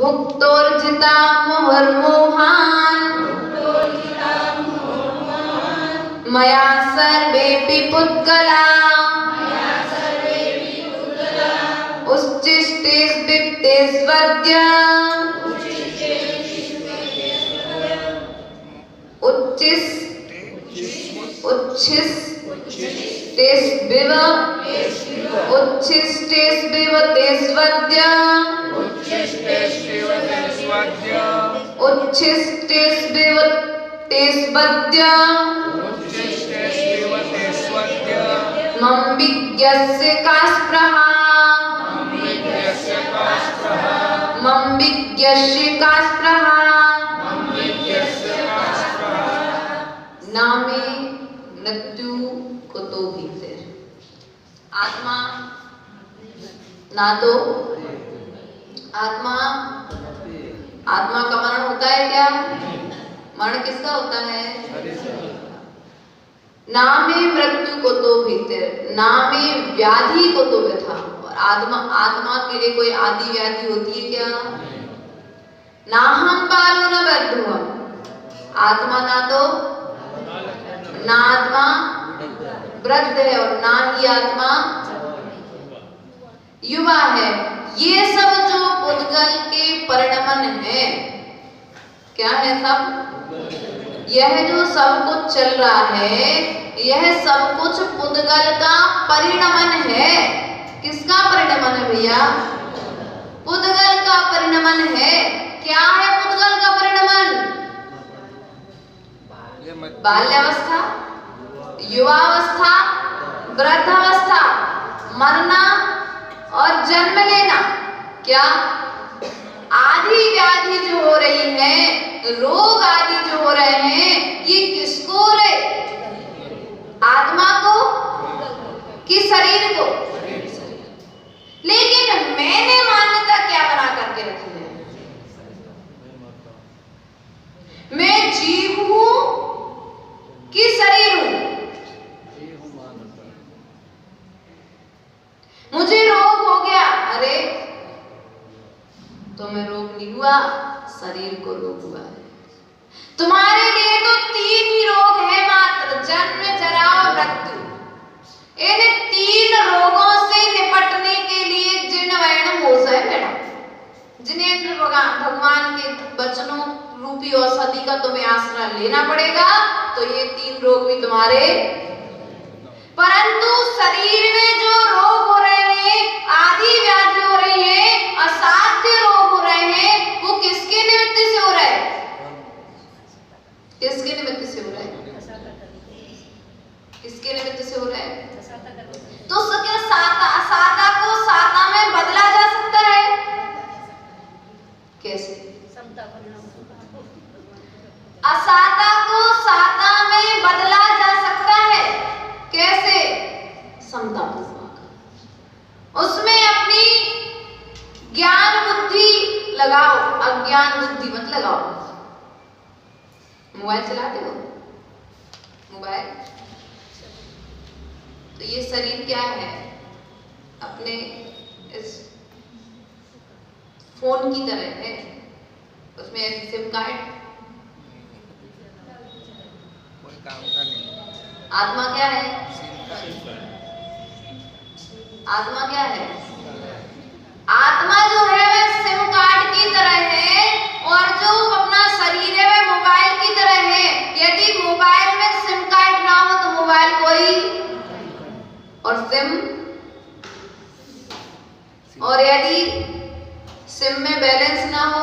भुक्तोर्जिता मुहुर्मोहान् मया सर्वेऽपि पुद्गला उच्छिष्टेष्विप्तेष्वद्य उच्छिष्टेष्विव तेष्वद्य उच्छिष्टेष्विव तेष्वद्य मम विज्ञस्य का स्पृहा मम विज्ञस्य का स्पृहा नामे मृत्यु कुतो भीतर। आत्मा ना तो आत्मा का मरण होता है क्या? मरण किसका होता है? नामे मृत्यु को तो भीतर, नामे व्याधि को तो व्यथा। और आत्मा के लिए कोई आदि व्याधि होती है क्या? ना हम बालो न वृद्धुम। आत्मा ना आत्मा वृद्ध है और ना ही आत्मा युवा है। ये सब जो पुद्गल के परिणमन है, क्या है सब? यह जो सब कुछ चल रहा है, यह सब कुछ पुद्गल का परिणमन है। किसका परिणमन है भैया? पुद्गल का परिणमन है। क्या है पुद्गल का परिणमन? बाल्यावस्था, युवावस्था, वृद्धावस्था, मरना और जन्म लेना। क्या आदि व्याधि जो हो रही है, रोग आदि जो हो रहे हैं, ये किसको हो रहे? आत्मा को कि शरीर को? लेकिन मैंने मान्यता क्या बना करके रखी है? मैं जीव हूं कि शरीर हूं? मुझे रोग हो गया, अरे तुम्हें रोग नहीं हुआ, शरीर को रोग हुआ है। तुम्हारे लिए तो 3 ही रोग है मात्र, जन्म, जरा और मृत्यु। इन 3 रोगों से निपटने के लिए जिन वैणम हो जाए मैडम, जिनेंद्र भगवान के वचनों रूपी औषधि का तुम्हें आश्रय लेना पड़ेगा। तो ये 3 रोग भी तुम्हारे, परंतु शरीर में जो रोग हो रहे हैं, आदि व्याधि हो रही है, असाध्य रोग हो रहे हैं, वो किसके निमित्त से हो रहा है? किसके निमित्त से हो रहा है? किसके निमित्त से हो रहा है? तो क्या साता को साता में बदला जा सकता है? कैसे? असाता को साता में बदला जा सकता है। कैसे? समता पूर्वक। उसमें अपनी ज्ञान बुद्धि लगाओ, अज्ञान बुद्धि मत लगाओ। मोबाइल चलाते हो? मोबाइल तो ये शरीर क्या है? अपने इस फोन की तरह है। उसमें सिम कार्ड, कोई काम का नहीं। आत्मा क्या है? आत्मा क्या है? आत्मा जो है वह सिम कार्ड की तरह है, और जो अपना शरीर है वह मोबाइल की तरह है। यदि मोबाइल में सिम कार्ड ना हो तो मोबाइल कोई, और सिम, और यदि सिम में बैलेंस ना हो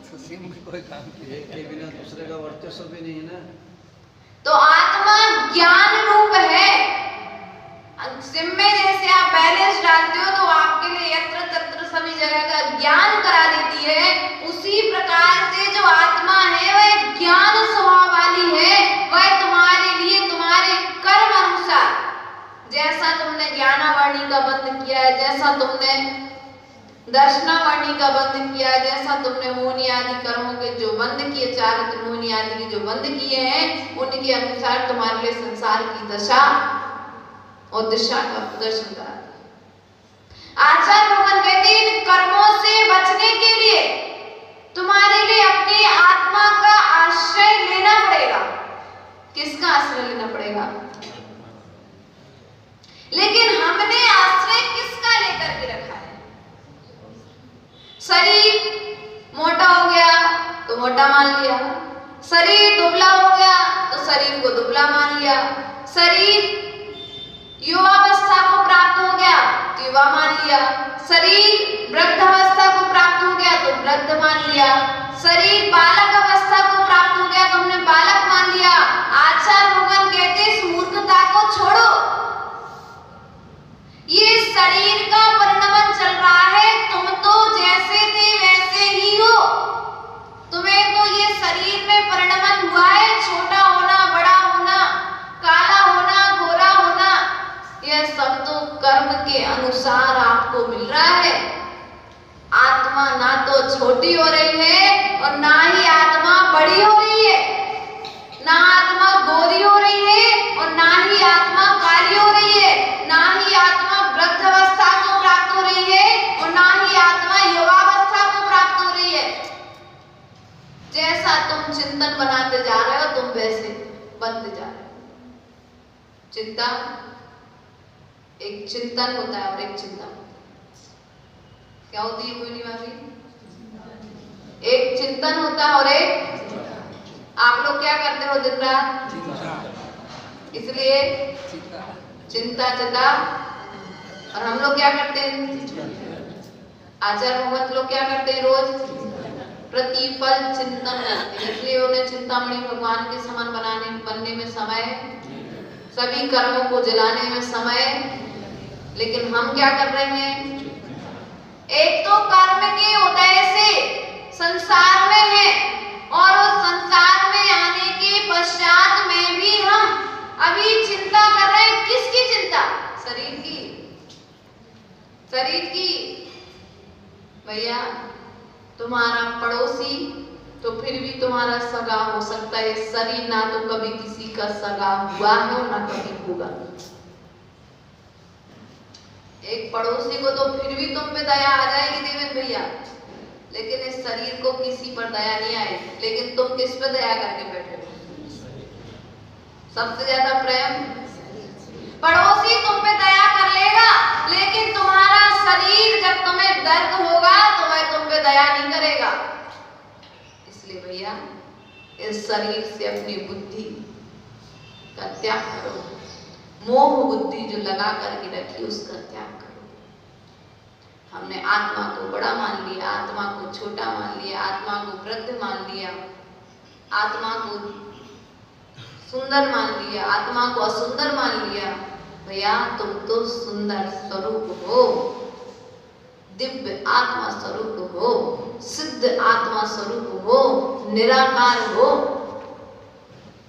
तो सिम में कोई काम के बिना दूसरे का वर्चस्व भी नहीं है ना। तो आत्मा ज्ञान रूप है। सिम में जैसे आप बैलेंस डालते हो तो आपके लिए यत्र तत्र सभी जगह का ज्ञान करा देती है, उसी प्रकार से जो आत्मा है वह ज्ञान स्वभाव वाली है। वह तुम्हारे लिए तुम्हारे कर्म अनुसार, जैसा तुमने ज्ञानावाणी का बंद किया है, जैसा तुमने दर्शनावाणी का बंद किया, जैसा तुमने मोहनी आदि कर्मों के जो बंद किए, चारित्र मोहनी आदि के जो बंद किए हैं, उनके अनुसार तुम्हारे लिए संसार की दशा और दिशा का प्रदर्शन करा। आचार्य भगवान कहते हैं इन कर्मों से बचने के लिए शरीर मोटा हो गया तो मोटा मान लिया, शरीर दुबला हो गया तो शरीर को दुबला मान लिया, शरीर युवावस्था को प्राप्त हो गया तो युवा मान लिया, शरीर वृद्धावस्था को प्राप्त हो गया तो वृद्ध मान लिया, शरीर बालक अवस्था को प्राप्त हो गया तो हमने बालक मान लिया। आचार्य भगवान कहते इस मूर्खता को छोड़ो, ये शरीर का परिणमन चल रहा है, तुम तो जैसे थे वैसे ही हो, तुम्हें तो ये शरीर में परिणमन हुआ है, छोटा होना, बड़ा होना, काला होना, गोरा होना, यह सब तो कर्म के अनुसार आपको मिल रहा है। आत्मा ना तो छोटी हो रही है और ना ही आत्मा बड़ी हो रही है, ना आत्मा गोरी हो रही है और ना ही आत्मा काली हो रही है, ना ही आत्मा वृद्धावस्था को प्राप्त हो रही है और ना ही आत्मा युवावस्था को प्राप्त हो रही है। जैसा तुम चिंतन बनाते जा रहे हो तुम वैसे बनते जा रहे हो। चिंता एक चिंतन होता है और एक चिंता होता है। क्या होती है कोई नहीं भाभी? एक चिंतन होता है और एक, आप लोग क्या करते हो दिन रात? इसलिए चिंता चिता, और हम लोग क्या करते हैं? आचार्य भगवत लोग क्या करते हैं? रोज प्रतिपल चिंतन करते हैं, इसलिए उन्हें चिंतामणि भगवान के समान बनने में समय, सभी कर्मों को जलाने में समय। लेकिन हम क्या कर रहे हैं? एक तो कर्म के उदय से संसार में है और उस संसार में आने के पश्चात में भी हम अभी चिंता कर रहे हैं। किसकी चिंता? शरीर की, शरीर की। भैया तुम्हारा पड़ोसी तो फिर भी तुम्हारा सगा हो सकता है, शरीर ना तो कभी किसी का सगा हुआ है और ना कभी होगा। एक पड़ोसी को तो फिर भी तुम पे दया आ जाएगी देवेंद्र भैया, लेकिन इस शरीर को किसी पर दया नहीं आएगी। लेकिन तुम किस पे दया करके बैठे हो? सबसे ज्यादा प्रेम पड़ोसी तुम पे दया कर लेगा, लेकिन तुम्हारा शरीर जब तुम्हें दर्द होगा तो वह तुम पे दया नहीं करेगा। इसलिए भैया इस शरीर से अपनी बुद्धि का त्याग करो, मोह बुद्धि जो लगा करके रखी उसका त्याग करो। हमने आत्मा को बड़ा मान लिया, आत्मा को छोटा मान लिया, आत्मा को वृद्ध मान लिया, आत्मा को सुंदर मान लिया, आत्मा को असुंदर मान लिया। भैया तुम तो सुंदर स्वरूप हो, दिव्य आत्मा स्वरूप हो, सिद्ध आत्मा स्वरूप हो, निराकार हो।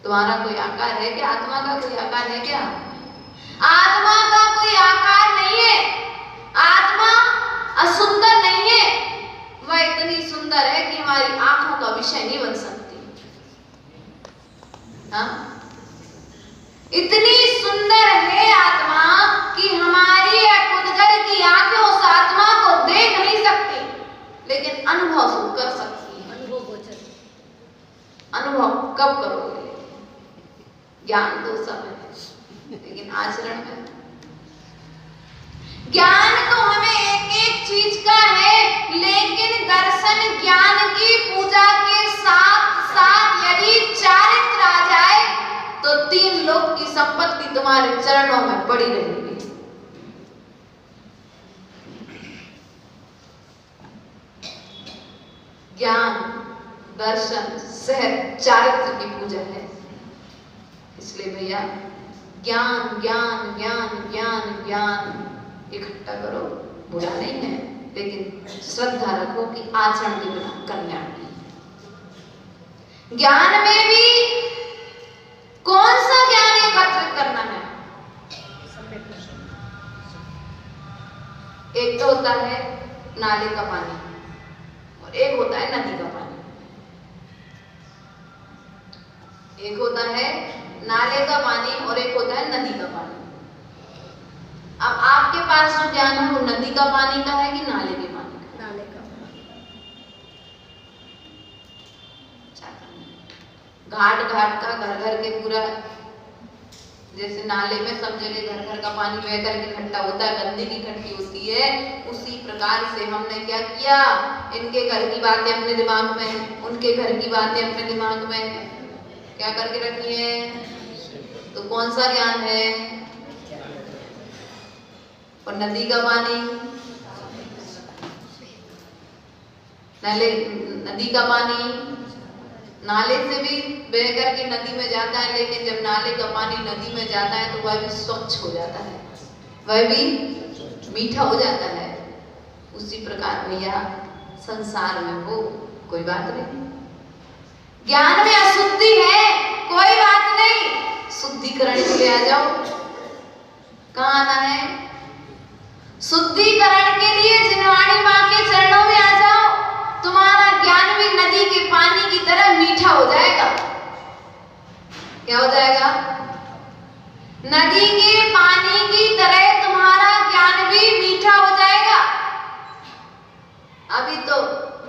तुम्हारा कोई आकार है क्या? आत्मा का कोई आकार है क्या? आत्मा का कोई आकार नहीं है। आत्मा असुंदर नहीं है, वह इतनी सुंदर है कि हमारी आंखों का विषय नहीं बन सकती। हाँ? इतनी सुंदर है आत्मा कि हमारी उद्गल की आंखें उस आत्मा को देख नहीं सकती, लेकिन अनुभव कर सकती है। अनुभव कब करोगे? ज्ञान तो सब है, लेकिन आचरण में ज्ञान तो हमें एक एक चीज का है, लेकिन दर्शन ज्ञान की पूजा के साथ साथ यदि चारित्र आ जाए तो 3 लोक की संपत्ति तुम्हारे चरणों में पड़ी रहेगी। ज्ञान, दर्शन, सहज, चारित्र की पूजा है। इसलिए भैया ज्ञान ज्ञान ज्ञान ज्ञान ज्ञान इकट्ठा करो, बुरा नहीं है, लेकिन श्रद्धा रखो कि आचरण के बिना कल्याण नहीं। ज्ञान में भी कौन सा ज्ञान एकत्रित करना है? एक तो होता है नाले का पानी और एक होता है नदी का पानी। एक होता है नाले का पानी और एक होता है नदी का पानी। अब आपके पास जो ज्ञान है वो नदी का पानी का है कि नाले के पानी का? नाले का। घाट घाट का घर घर के पूरा जैसे नाले में सब जगह घर घर का पानी बह कर इकट्ठा होता है, गंदगी इकट्ठी होती है, उसी प्रकार से हमने क्या किया, इनके घर की बातें अपने दिमाग में, उनके घर की बातें अपने दिमाग में क्या करके रखी है। तो कौन सा ज्ञान है? और नदी का पानी, नदी का पानी नाले से भी बह करके नदी में जाता है, लेकिन जब नाले का पानी नदी में जाता है तो वह भी स्वच्छ हो जाता है, वह भी मीठा हो जाता है। उसी प्रकार भैया संसार में हो कोई बात नहीं, ज्ञान में अशुद्धि है कोई बात नहीं, शुद्धिकरण के लिए आ जाओ। कहाँ आना है? शुद्धिकरण के लिए जिनवाणी माँ के चरणों में आ जाओ, तुम्हारा ज्ञान भी नदी के पानी की तरह मीठा हो जाएगा। क्या हो जाएगा? नदी के पानी की तरह तुम्हारा ज्ञान भी मीठा हो जाएगा। अभी तो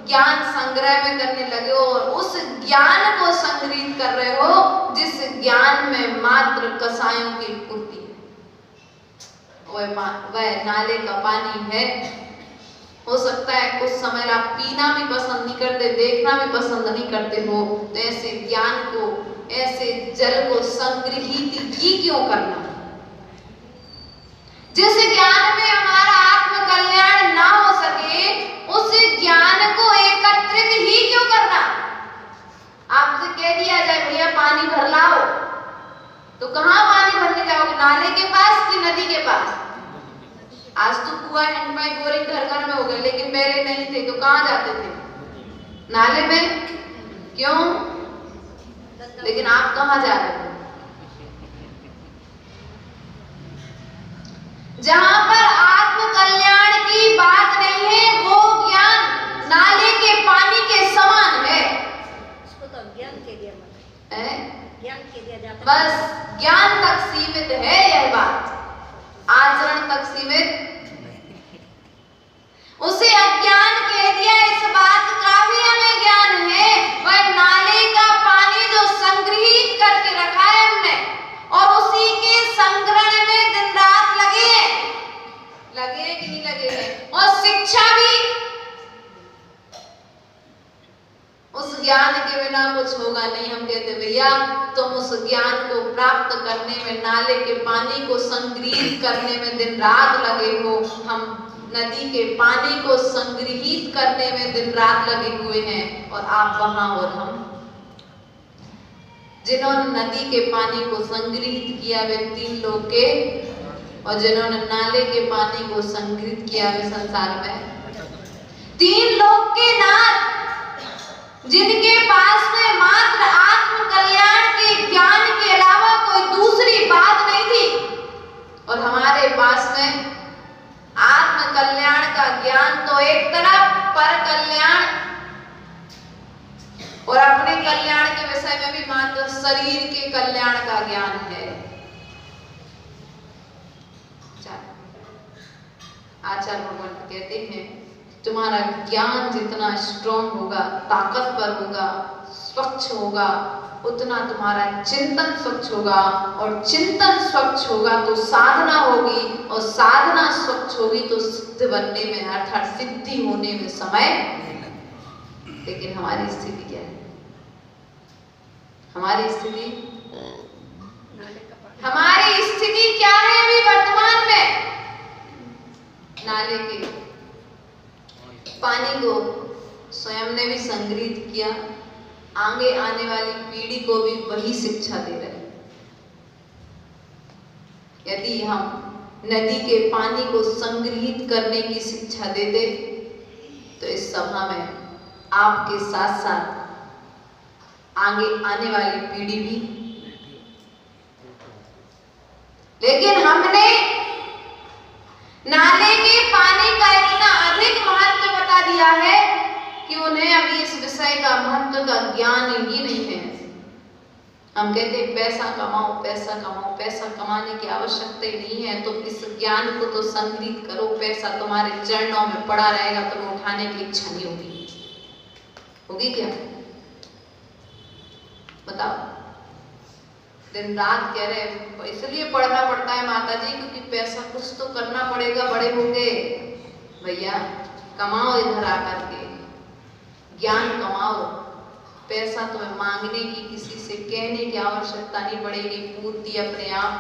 ज्ञान संग्रह में करने लगे हो और उस ज्ञान को संग्रहित कर रहे हो जिस ज्ञान में मात्र कसायों की पूर्ति है। वह नाले का पानी है। हो सकता है कुछ समय आप पीना भी पसंद नहीं करते, देखना भी पसंद नहीं करते हो, तो ऐसे ज्ञान को, ऐसे जल को संग्रहित ही क्यों करना? जिस ज्ञान में हमारा आत्म कल्याण ना हो सके उस ज्ञान को एकत्रित ही क्यों करना? आपसे कह दिया जाए भैया पानी भर लाओ, तो कहाँ पानी भरने जाओगे? नाले के पास कि नदी के पास? आज तो कुआं, हैंडपाइप, बोरिंग घर घर में हो गए, लेकिन पहले नहीं थे तो कहाँ जाते थे? नाले में। क्यों? लेकिन आप कहाँ जा रहे हो? जहां पर आत्म कल्याण की बात नहीं है वो ज्ञान नाले के पानी के समान है। उसको तो ज्ञान के दिया ज्ञान के दिया जाता है। बस ज्ञान तक सीमित है यह बात, आचरण तक सीमित। उसे अज्ञान कह दिया, इस बात का भी हमें ज्ञान है। वह नाले का पानी जो संग्रहित करके रखा है हमने और उसी के संग्रहण में दिन रात लगे कि नहीं लगे हैं। और शिक्षा भी, उस ज्ञान के बिना कुछ होगा नहीं। हम कहते भैया तुम उस ज्ञान को प्राप्त करने में, नाले के पानी को संग्रहित करने में दिन रात लगे हो, हम नदी के पानी को संग्रहित करने में दिन रात लगे हुए हैं, और आप वहां और हम। जिन्होंने नदी के पानी को संग्रहित किया वे 3 लोग के, और जिन्होंने नाले के पानी को संग्रहित किया वे संसार में 3 लोग के नाथ, जिनके पास में मात्र आत्म कल्याण के ज्ञान के अलावा कोई दूसरी बात नहीं थी। और हमारे पास में आत्म कल्याण का ज्ञान तो एक तरफ, पर कल्याण और अपने कल्याण के विषय में भी मात्र शरीर के कल्याण का ज्ञान है। आचार्य भगवान कहते हैं तुम्हारा ज्ञान जितना स्ट्रॉन्ग होगा, ताकतवर होगा, स्वच्छ होगा, उतना तुम्हारा चिंतन स्वच्छ होगा, और चिंतन स्वच्छ होगा तो साधना होगी, और साधना स्वच्छ होगी तो सिद्ध बनने में, अर्थात सिद्धि होने में समय। लेकिन हमारी स्थिति क्या है? हमारी स्थिति क्या है अभी वर्तमान में? नाले के पानी को स्वयं ने भी संग्रहित किया, आगे आने वाली पीढ़ी को भी वही शिक्षा दे रहे हैं। यदि हम नदी के पानी को संग्रहित करने की शिक्षा देते तो इस सभा में आपके साथ साथ आगे आने वाली पीढ़ी भी। लेकिन हमने नाले के पानी का इतना अधिक महत्व बता दिया है कि उन्हें अभी इस विषय का महत्व का ज्ञान ही नहीं है। हम कहते हैं पैसा कमाओ, पैसा कमाओ, पैसा कमाने की आवश्यकता ही नहीं है, तो इस ज्ञान को तो संग्रहित करो, पैसा तुम्हारे चरणों में पड़ा रहेगा, तुम्हें उठाने की इच्छा नहीं होगी क्या? बताओ। दिन रात कह रहे इसलिए पढ़ना पड़ता है माता जी क्योंकि पैसा कुछ तो करना पड़ेगा, बड़े होंगे। भैया कमाओ, इधर आकर के ज्ञान कमाओ। पैसा तुम्हें मांगने की, किसी से कहने की आवश्यकता नहीं पड़ेगी, पूर्ति अपने आप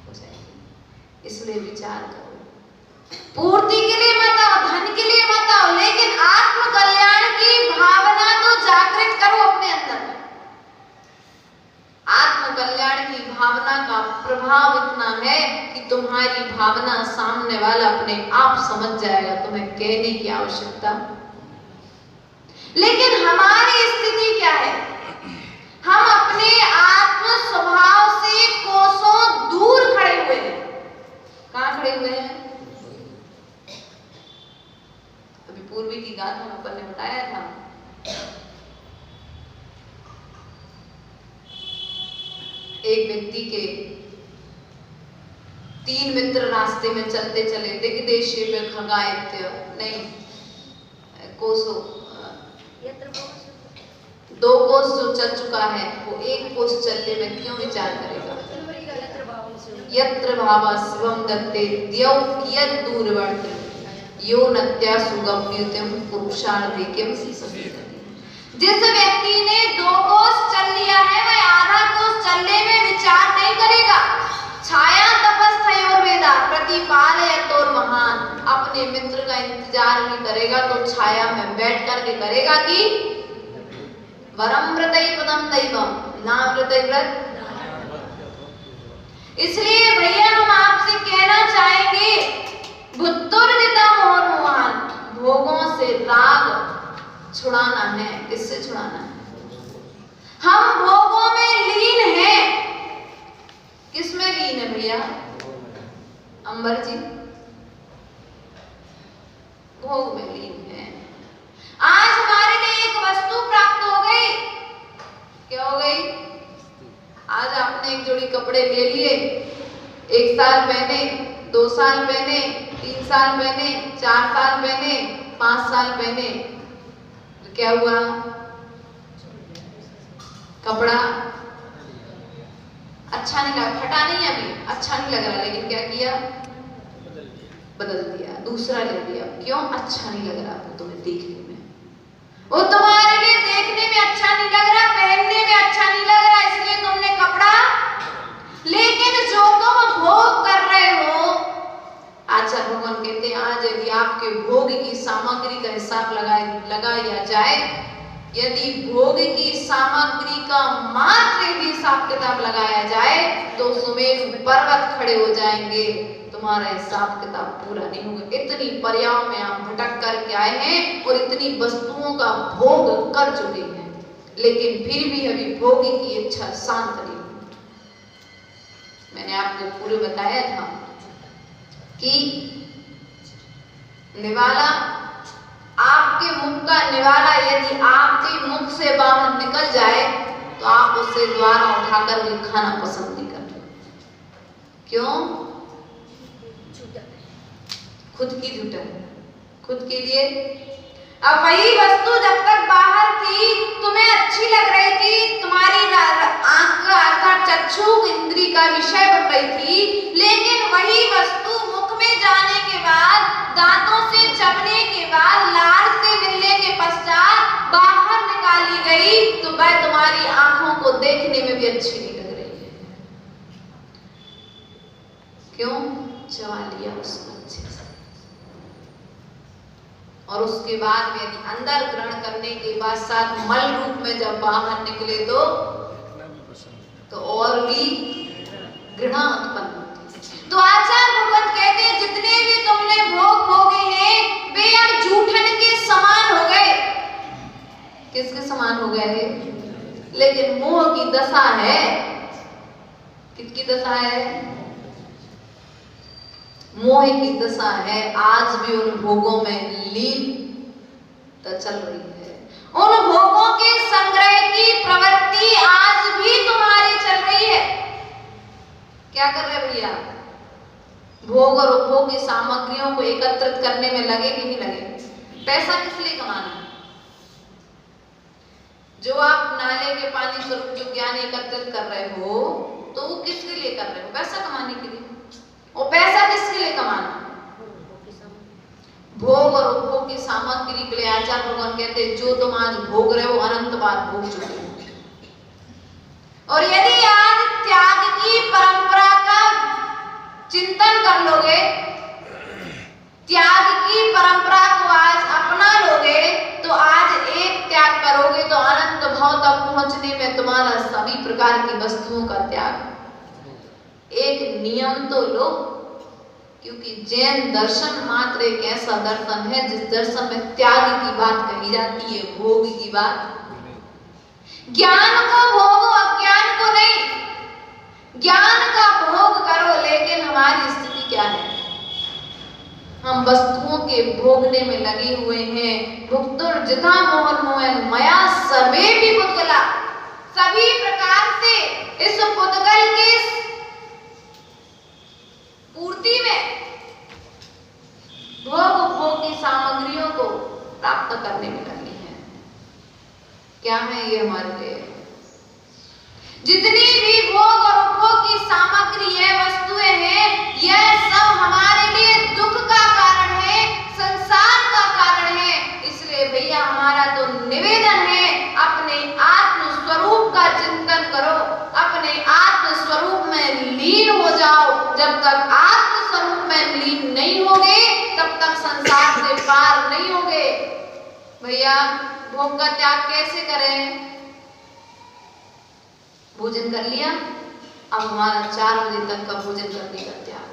हो जाएगी। इसलिए विचार करो, पूर्ति के लिए मत आओ, धन के लिए मत आओ, लेकिन आत्म कल्याण की भावना तो जागृत करो अपने अंदर। आत्म कल्याण की भावना का प्रभाव इतना है कि तुम्हारी भावना सामने वाला अपने आप समझ जाएगा, तुम्हें कहने की आवश्यकता। लेकिन हमारी स्थिति क्या है? हम अपने आत्म स्वभाव से कोसों दूर खड़े हुए हैं। कहां खड़े हुए हैं? अभी पूर्वी की गाथा में अपन ने बताया था, एक व्यक्ति के 3 मित्र रास्ते में चलते चले दिग्देशे में खगायत्य नहीं कोसो 2 कोस जो चल चुका है वो 1 कोस चलने में क्यों विचार करेगा? यत्र भावा शिवम दत्ते द्यौ कियत् दूरवर्ती यो नत्या सुगम्युतम पुरुषार्थे किम सिसति। जिस व्यक्ति ने 2 कोस चल लिया है वह आधा कोस चलने में विचार नहीं करेगा। छाया तपस्थयोर वेदा प्रतिपालयतोर महान, अपने मित्र का इंतजार भी करेगा तो छाया में बैठ करके करेगा कि वरम व्रतै पदम दैवम नाम व्रतै व्रत। इसलिए भैया हम आपसे कहना चाहेंगे, भुत्तुर्जितम और मोहन, भोगों से राग छुड़ाना है। किससे छुड़ाना है? हम भोगों में लीन हैं। किस में लीन है भैया? अंबर जी भोग में लीन है। आज हमारे लिए एक वस्तु प्राप्त हो गई। क्या हो गई? आज आपने एक जोड़ी कपड़े ले लिए, 1 साल पहने, 2 साल पहने, 3 साल पहने, 4 साल पहने, 5 साल पहने, तो क्या हुआ? कपड़ा अच्छा नहीं लगा, फटा नहीं अभी, अच्छा नहीं लग रहा, लेकिन क्या किया? बदल दिया, दूसरा ले लिया। क्यों? अच्छा नहीं लग रहा था तुम्हें देखने में, वो तुम्हारे लिए देखने में अच्छा नहीं लग रहा, पहनने में अच्छा नहीं लग रहा, इसलिए तुमने कपड़ा। लेकिन जो तुम भोग कर रहे हो, आचार्य भगवान कहते हैं आज यदि आपके भोग की सामग्री का हिसाब लगाया जाए, यदि भोग की सामग्री का मात्र यदि हिसाब किताब लगाया जाए तो सुमेरु पर्वत खड़े हो जाएंगे, तुम्हारा हिसाब किताब पूरा नहीं होगा। इतनी पर्यायों में आप भटक करके आए हैं और इतनी वस्तुओं का भोग कर चुके हैं, लेकिन फिर भी अभी भोग की इच्छा शांत नहीं हुई। मैंने आपको पूरे बताया था कि निवाला, आपके मुख का निवाला यदि आपके मुख से बाहर निकल जाए तो आप उससे द्वारा उठाकर के खाना पसंद नहीं करते। क्यों? खुद की जुटन, खुद के लिए। अब वही वस्तु जब तक बाहर थी, तुम्हें अच्छी लग रही थी, तुम्हारी आंख का अर्थात चक्षु इंद्री का विषय बन रही थी, लेकिन वही वस्तु मुख में जाने के बाद, दांतों से चबने के बाद, लार से मिलने के पश्चात बाहर निकाली गई तो वह तुम्हारी आंखों को देखने में भी अच्छी नहीं लग रही है। क्यों? चबा लिया उसको अच्छे से, और उसके बाद में यदि अंदर ग्रहण करने के बाद साथ मल रूप में जब बाहर निकले तो और भी घृणा उत्पन्न होती। तो आचार्य भगवत कहते हैं जितने भी तुमने भोग भोगे हैं वे अब जूठन के समान हो गए। किसके समान हो गए? लेकिन मोह की दशा है। किसकी दशा है? मोह की दशा है। आज भी उन भोगों में लीन तो चल रही है। उन भोगों के संग्रह की प्रवृत्ति आज भी तुम्हारी चल रही है। क्या कर रहे भैया? भोग और उपभोग की सामग्रियों को एकत्रित करने में लगे कि नहीं लगे? पैसा किस लिए कमाना है? जो आप नाले के पानी स्वरूप जो ज्ञान एकत्रित कर रहे हो, तो वो किसके लिए कर रहे हो? पैसा कमाने के लिए। और पैसा किसके लिए कमाना? भोग और उपभोग की सामग्री के लिए। आचार्य भगवान कहते हैं जो तुम आज भोग रहे हो अनंत बार भोग चुके हो। और यदि आज त्याग की परंपरा का चिंतन कर लोगे, त्याग की परंपरा को आज अपना लोगे, तो आज एक त्याग करोगे तो अनंत भाव तक पहुंचने में तुम्हारा सभी प्रकार की वस्तुओं का त्याग। एक नियम तो लो, क्योंकि जैन दर्शन मात्र एक ऐसा दर्शन है जिस दर्शन में त्याग की बात कही जाती है, भोग की बात। ज्ञान को भोगो, अज्ञान को नहीं। ज्ञान का भोग करो, लेकिन हमारी स्थिति क्या है? हम वस्तुओं के भोगने में लगे हुए हैं। भुक्तुर्जिता मोहन मोहन मया सर्वे भी पुद्गला। सभी प्रकार से इस पुद्गल के पूर्ति में भोग उपभोग की सामग्रियों को प्राप्त करने में लगे हैं। क्या है ये हमारे लिए? जितनी भी भोग और उपभोग की सामग्री है, वस्तुएं हैं, यह सब हमारे लिए दुख का कारण है, संसार का कारण है। इसलिए भैया हमारा तो निवेदन है, अपने आत्म स्वरूप का चिंतन करो, अपने आत्म स्वरूप में लीन हो जाओ। जब तक आत्म स्वरूप में लीन नहीं होगे, तब तक संसार से पार नहीं होगे। भैया भोग का त्याग कैसे करें? भोजन कर लिया, अब हमारा 4 बजे तक का भोजन करने का त्याग।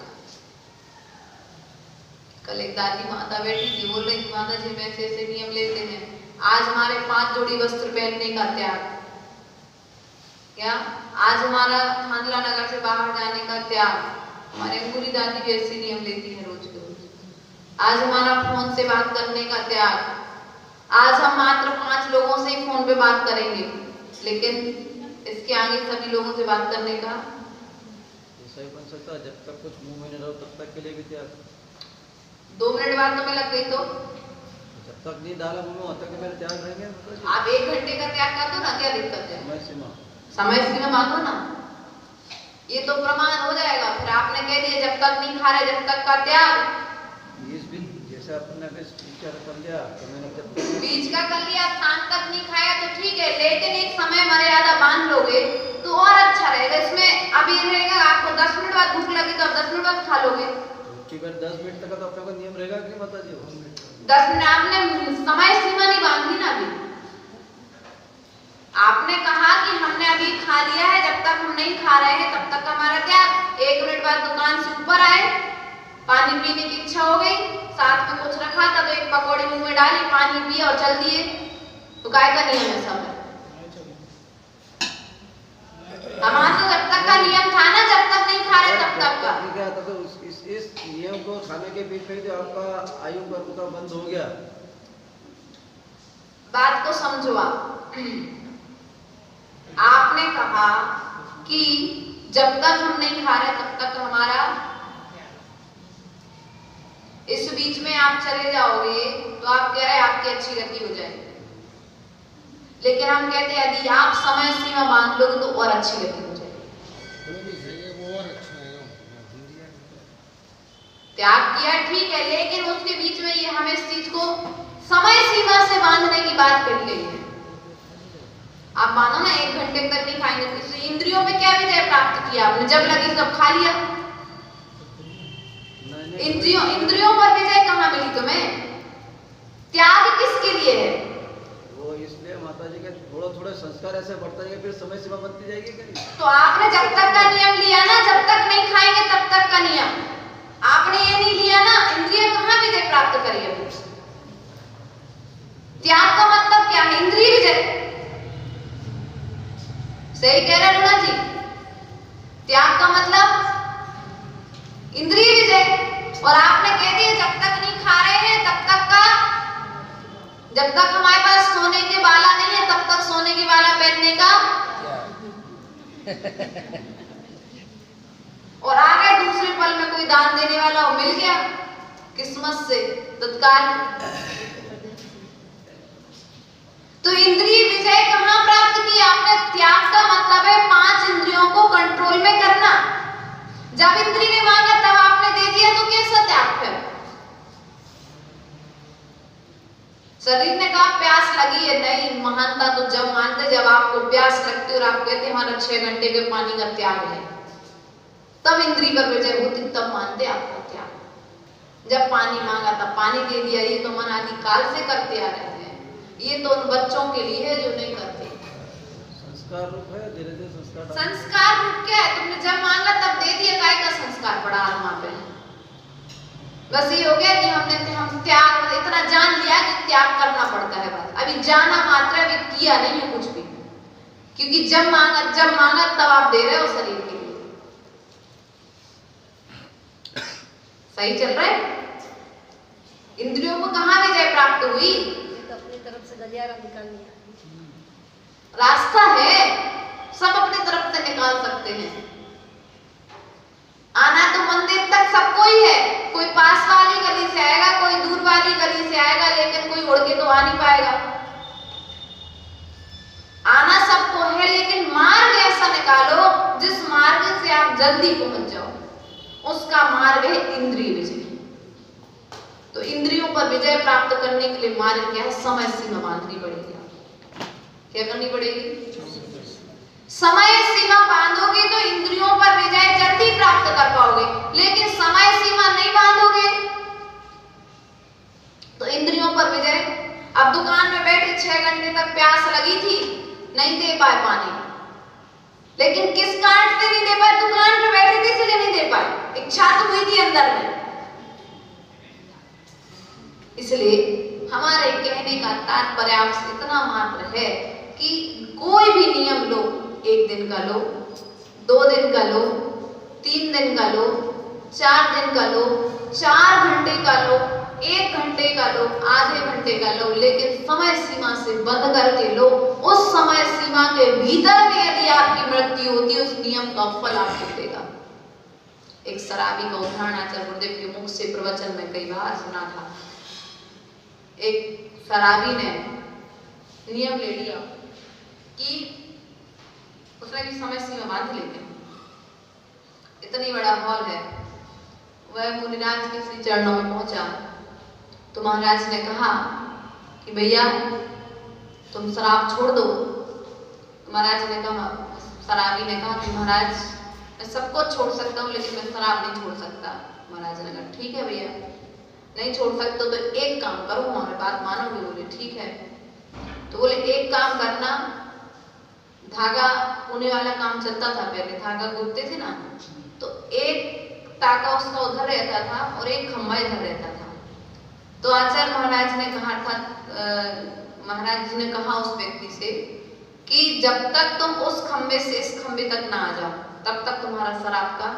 कल एक दादी माता बैठी थी, बोल रही थी माता जी हम ऐसे ऐसे नियम लेते हैं। आज हमारे 5 जोड़ी वस्त्र पहनने का त्याग। क्या? आज हमारा खांडला नगर से बाहर जाने का त्याग। हमारी अंगूरी दादी भी ऐसे नियम लेती है रोज के रोज। आज हमारा फोन से बात करने का त्याग। आज हम मात्र 5 लोगों से ही फोन पे बात करेंगे, लेकिन इसके आगे सभी लोगों से बात करने का ऐसा ही बन सकता है। जब तक कुछ मुंह में नहीं रहो तब तक के लिए भी त्याग। 2 मिनट बाद तुम्हें लग गई तो जब तक नहीं डाला मुंह में, तब तक मेरे त्याग रहेंगे। आप 1 घंटे का त्याग कर दो ना, क्या दिक्कत है? समय सीमा बांधो ना, ये तो प्रमाण हो जाएगा। फिर आपने कह दिया जब तक नहीं खा रहे जब तक का त्याग। जैसे आपने कर लिया तो मैंने बीच का कर लिया, शाम तक नहीं खाया तो ठीक है, लेकिन एक समय मर्यादा बांध लोगे तो और अच्छा रहेगा। इसमें अभी रहेगा आपको 10 मिनट बाद भूख लगी तो आप 10 मिनट बाद खा लोगे। 10 मिनट तक तो अपने को नियम रहेगा कि माता जी? 10 मिनट आपने समय सीमा नहीं बांधी ना। अभी आपने कहा कि हमने अभी खा लिया है, जब तक हम नहीं खा रहे हैं तब तक हमारा त्याग। 1 मिनट बाद दुकान से ऊपर आए, पानी पीने की इच्छा हो गई, साथ में कुछ रखा था तो एक पकौड़ी मुंह में डाली, पानी पिए और चल दिए, तो काय का नियम है सब? हमारा तो जब तक का नियम था ना, जब तक नहीं खा रहे तब तक का। क्या था? तो इस नियम को खाने के बीच में जो आपका आयु कर्म का बंद हो गया। बात को समझो आपने कहा कि जब तक हम नहीं खा रहे तब तक हमारा, इस बीच में आप चले जाओगे तो आप कह रहे हैं आपकी अच्छी गति हो जाएगी, लेकिन हम कहते हैं यदि आप समय सीमा बांध लोगे तो और अच्छी गति हो जाएगी। त्याग किया ठीक है, लेकिन उसके बीच में ये हमें इस चीज को समय सीमा से बांधने की बात करी गई है। आप मानो ना 1 घंटे तक नहीं खाएंगे, तो इससे इंद्रियों पे क्या विजय प्राप्त किया आपने? जब लगी तब खा लिया। इंद्रियों पर विजय कहाँ मिली तुम्हें? त्याग किसके लिए है? वो इसलिए माता जी के थोड़ा संस्कार ऐसे बढ़ता जाएगा, फिर समय सीमा बनती जाएगी कि नहीं? तो आपने जब तक का नियम लिया ना, जब तक नहीं खाएंगे तब तक का नियम आपने ये नहीं लिया ना, इंद्रिय कहाँ विजय प्राप्त करी है? त्याग का मतलब क्या है? इंद्रिय विजय। सही कह रहे रुणा जी, त्याग का मतलब इंद्रिय विजय। और आपने कह दिया जब तक नहीं खा रहे हैं तब तक का, जब तक हमारे पास सोने के बाला नहीं है तब तक सोने के बाला पहनने का। और आ गए दूसरे पल में कोई दान देने वाला हो, मिल गया किस्मत से तत्काल। तो इंद्रिय विजय कहां जब इंद्री ने मांगा तब आपने दे दिया तो कैसा त्याग फिर? शरीर ने कहा प्यास लगी है, नहीं महानता तो जब मानते जब आपको प्यास लगती और आप कहते हमारा 6 घंटे के पानी का त्याग है, तब इंद्री पर विजय होती, तब मानते आपका त्याग। जब पानी मांगा तब पानी दे दिया, ये तो मन आदि काल से करते आ रहे हैं, ये तो उन बच्चों के लिए है जो नहीं करते। संस्कार रूप है, धीरे धीरे संस्कार रूप क्या है? तुमने जब मांगा तब दे दिया, काय का संस्कार पड़ा आत्मा पे? बस ये हो गया कि हम त्याग इतना जान लिया कि त्याग करना पड़ता है, बस अभी जाना मात्र है, अभी किया नहीं है कुछ भी, क्योंकि जब मांगा तब आप दे रहे हो शरीर के लिए। सही चल रहा है? इंद्रियों को कहाँ विजय प्राप्त हुई? तो अपनी तरफ से गलियारा निकाल लिया। रास्ता है, सब अपनी तरफ से निकाल सकते हैं। आना तो मंदिर तक सबको ही है, कोई पास वाली गली से आएगा, कोई दूर वाली गली से आएगा, लेकिन कोई उड़ के तो आ नहीं पाएगा। आना सबको है, लेकिन मार्ग ऐसा निकालो जिस मार्ग से आप जल्दी पहुंच जाओ, उसका मार्ग है इंद्रिय विजय। तो इंद्रियों पर विजय प्राप्त करने के लिए मार्ग क्या है? समय सीमा बांधनी पड़ेगी। क्या करनी पड़ेगी? समय सीमा बांधोगे तो इंद्रियों पर विजय जल्दी प्राप्त कर पाओगे, लेकिन समय सीमा नहीं बांधोगे तो इंद्रियों पर विजय। अब दुकान में बैठे 6 घंटे तक प्यास लगी थी, नहीं दे पाए पानी, लेकिन किस कारण से नहीं दे पाए? दुकान पे बैठे थे इसलिए नहीं दे पाए, इच्छा तो हुई थी अंदर में। इसलिए हमारे कहने का तात्पर्य आपसे इतना मात्र है कि कोई भी नियम लो, 1 दिन का लो, 2 दिन का लो, 3 दिन का लो, 4 दिन का लो, 4 घंटे का लो, 1 घंटे का लो, आधे घंटे का लो, लेकिन समय सीमा से बंध करके लो। उस समय सीमा के भीतर में यदि आपकी मृत्यु होती है, उस नियम का फल आपको देगा। एक शराबी का उदाहरण आचार्य गुरुदेव के मुख से प्रवचन में कई बार सुना था। एक शराबी ने नियम ले लिया कि उसने भी समय सीमा बांध लेते हैं। इतनी बड़ा हॉल है, वह मुनिराज के श्री चरणों में पहुंचा तो महाराज ने कहा कि भैया तुम शराब छोड़ दो। महाराज ने कहा, शराबी ने कहा कि महाराज मैं सब कुछ छोड़ सकता हूँ, लेकिन मैं शराब नहीं छोड़ सकता। महाराज ने कहा ठीक है भैया, नहीं छोड़ सकते तो एक काम करो, हमारी बात मानोगे? बोले ठीक है। तो बोले एक काम करना, धागा होने वाला काम चलता था पहले, धागा गुथते थे ना, तो एक टाका उसका उधर रहता था और एक खम्भा इधर रहता था। तो आचार्य महाराज ने कहा था, महाराज जी ने कहा उस व्यक्ति से कि जब तक तुम उस खंबे से इस खंबे तक ना आ जाओ तब तक तुम्हारा शराब का,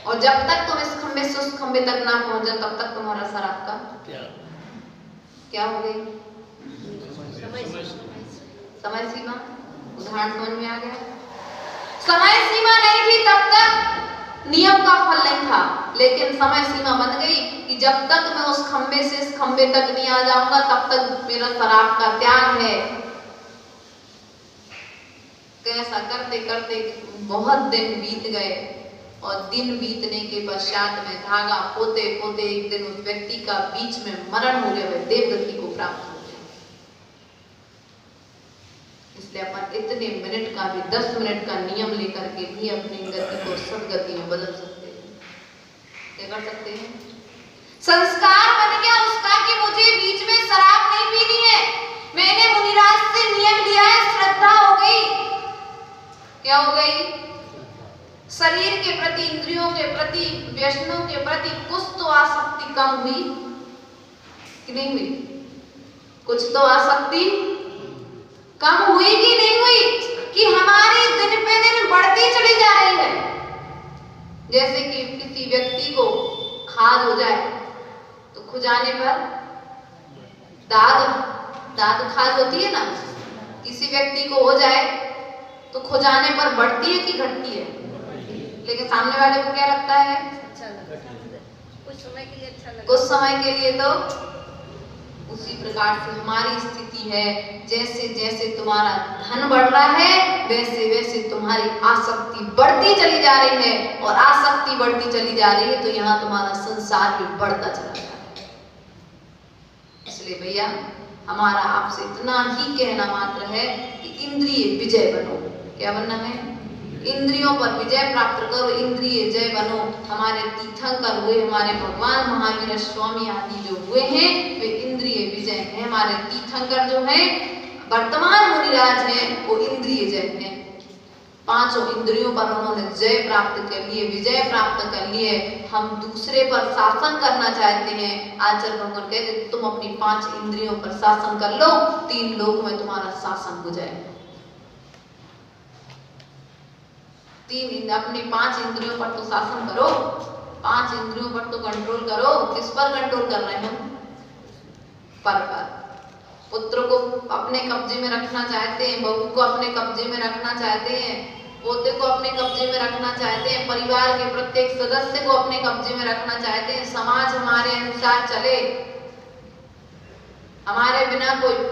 और जब तक तुम इस खंबे से उस खंबे तक ना पहुंच जाओ तब तक तुम्हारा शराब का क्या हो गई? समय सीमा। उदाहरण समझ में आ गया? समय सीमा नहीं थी तब तक नियम का फल नहीं था, लेकिन समय सीमा बन गई कि जब तक मैं उस खंबे से इस खंबे तक नहीं आ जाऊंगा तब तक मेरा शराब का त्याग है। कैसा करते करते बहुत दिन बीत गए, और दिन बीतने के पश्चात में धागा पोते पोते एक दिन उस व्यक्ति का बीच में मरण हो गया, वह देवगति को प्राप्त हो गया। इसलिए अपन इतने मिनट का भी 10 मिनट का नियम लेकर के भी अपनी गति को सदगति में बदल सकते हैं। क्या कर सकते हैं? संस्कार बन गया उसका कि मुझे बीच में शराब नहीं पीनी है, मैंने मुनिराज से नियम लिया है, श्रद्धा हो गई। क्या हो गई? शरीर के प्रति, इंद्रियों के प्रति, व्यसनों के प्रति कुछ तो आसक्ति कम हुई कि नहीं हुई? कुछ तो आसक्ति कम हुई कि नहीं हुई? कि हमारी दिन पे दिन बढ़ती चली जा रही है। जैसे कि किसी व्यक्ति को खाद हो जाए तो खुजाने पर दाद खाद होती है ना, किसी व्यक्ति को हो जाए तो खुजाने पर बढ़ती है कि घटती है? लेकिन सामने वाले को क्या लगता है? अच्छा लगता है, कुछ समय के लिए अच्छा लगता है। कुछ समय के लिए तो उसी प्रकार से हमारी स्थिति है, जैसे जैसे तुम्हारा धन बढ़ रहा है वैसे वैसे तुम्हारी आसक्ति बढ़ती चली जा रही है, और आसक्ति बढ़ती चली जा रही है तो यहाँ तुम्हारा संसार भी बढ़ता चला जा रहा है। इसलिए भैया हमारा आपसे इतना ही कहना मात्र है कि इंद्रिय विजय बनो। क्या बनना है? इंद्रियों पर विजय प्राप्त करो, इंद्रिय जय बनो। हमारे तीर्थंकर हुए, हमारे भगवान महावीर स्वामी आदि जो हुए हैं वे इंद्रिय विजय हैं। हमारे तीर्थंकर जो हैं, वर्तमान मुनिराज हैं, वो इंद्रिय जय हैं। पांचों इंद्रियों पर उन्होंने जय प्राप्त कर लिए, विजय प्राप्त कर लिए। हम दूसरे पर शासन करना चाहते हैं, आचार्य भगवान कहते तुम अपनी 5 इंद्रियों पर शासन कर लो, 3 लोक में तुम्हारा शासन हो जाएगा। अपनी 5 इंद्रियों पर तो शासन करो, 5 इंद्रियों पर तो कंट्रोल करो। किस पर कंट्रोल कर रहे हैं हम? पर। पुत्र को अपने कब्जे में रखना चाहते हैं, बहू को अपने कब्जे में रखना चाहते हैं, पोते को अपने कब्जे में रखना चाहते हैं, परिवार के प्रत्येक सदस्य को अपने कब्जे में रखना चाहते हैं। समाज हमारे अनुसार चले, हमारे बिना कोई